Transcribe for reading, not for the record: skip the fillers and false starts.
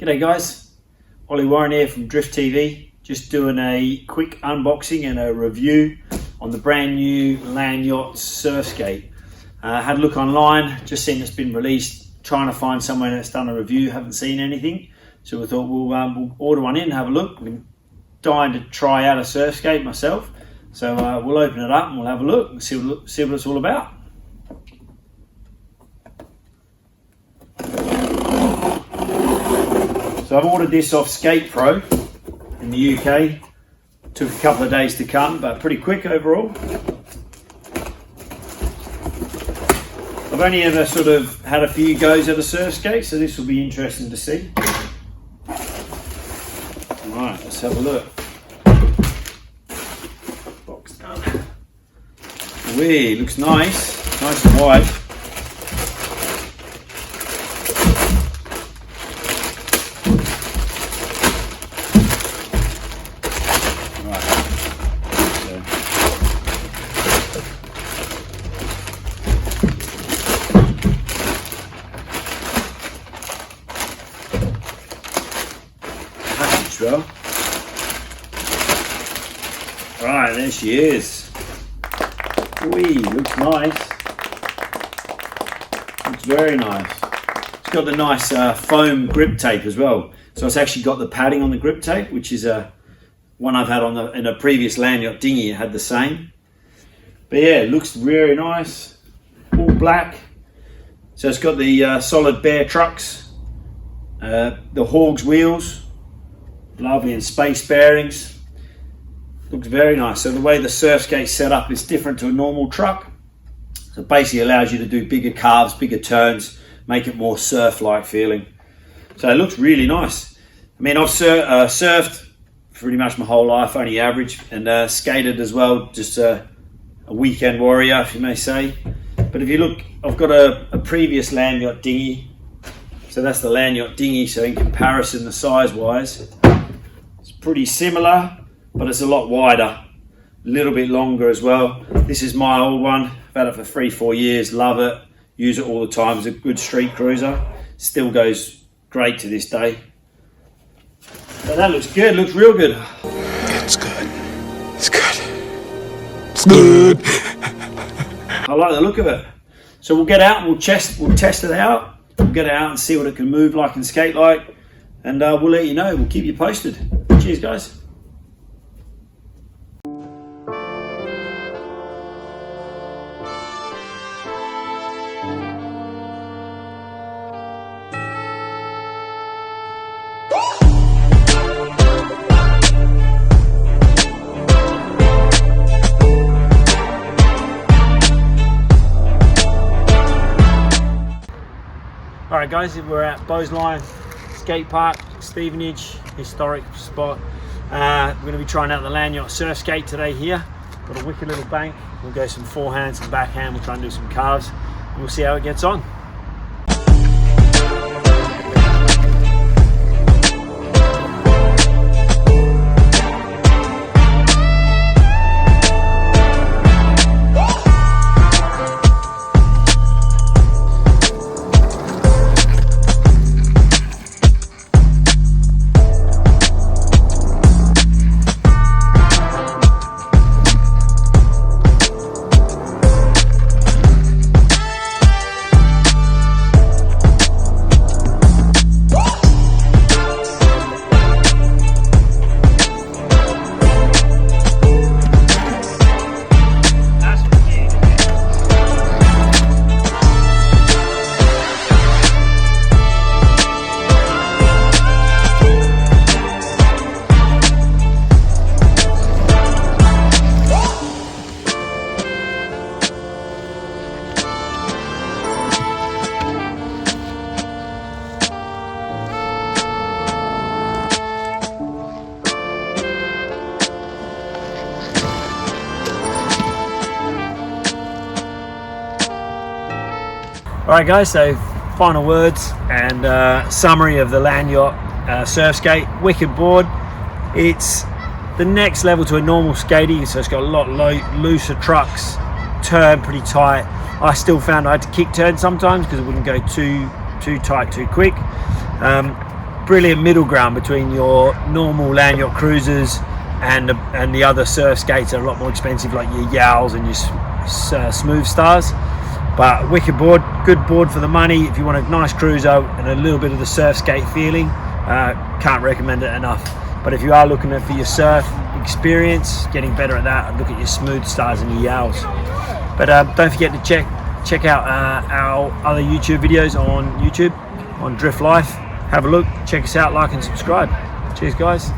G'day guys, Ollie Warren here from Drift TV. Just doing a quick unboxing and a review on the brand new Landyachtz Surfskate. Had a look online, just seen it's been released, trying to find somewhere that's done a review, haven't seen anything. So we thought we'll order one in, have a look. I'm dying to try out a Surfskate myself. So we'll open it up and we'll have a look and see what it's all about. So I've ordered this off Skate Pro in the UK. Took a couple of days to come, but pretty quick overall. I've only ever sort of had a few goes at a Surfskate, so this will be interesting to see. Alright, let's have a look. Box done. Wee, looks nice. Nice and wide. Well. Right, there she is. Wee, looks nice. Looks very nice. It's got the nice foam grip tape as well. So it's actually got the padding on the grip tape, which is one I've had on in a previous Landyacht dinghy. It had the same. But yeah, it looks very nice. All black. So it's got the solid bare trucks, the Hawgs Wheels. Lovely, and space bearings. Looks very nice. So the way the Surfskate's set up is different to a normal truck. So it basically allows you to do bigger carves, bigger turns, make it more surf-like feeling. So it looks really nice. I mean, I've surfed pretty much my whole life, only average, and skated as well, just a weekend warrior, if you may say. But if you look, I've got a previous Landyacht dinghy. So that's the Landyacht dinghy, so in comparison, the size-wise, pretty similar, but it's a lot wider, a little bit longer as well. This is my old one. I've had it for 3-4 years, love it, use it all the time. It's a good street cruiser, still goes great to this day. But that looks good, looks real good. It's good, it's good, it's good. I like the look of it. So we'll get out and we'll test it out. We'll get it out and see what it can move like and skate like, and we'll let you know, we'll keep you posted. Cheers guys. Alright guys, we're at Bowes Lyon Skatepark, Stevenage, historic spot. We're going to be trying out the Landyachtz Surfskate today here. Got a wicked little bank. We'll go some forehands and backhand. We'll try and do some carves. And we'll see how it gets on. Alright guys, so final words and summary of the Landyachtz Surfskate. Wicked board. It's the next level to a normal skatey, so it's got a lot looser trucks, turn pretty tight. I still found I had to kick turn sometimes because it wouldn't go too tight too quick. brilliant middle ground between your normal land yacht cruisers and the other surf skates are a lot more expensive, like your Yows and your Smoothstars. But wicked board, good board for the money if you want a nice cruiser and a little bit of the surf skate feeling. Can't recommend it enough. But if you are looking for your surf experience, getting better at that, look at your Smoothstars and your Yows. But don't forget to check out our other YouTube videos on YouTube on Drift Life. Have a look, check us out, like and subscribe. Cheers guys.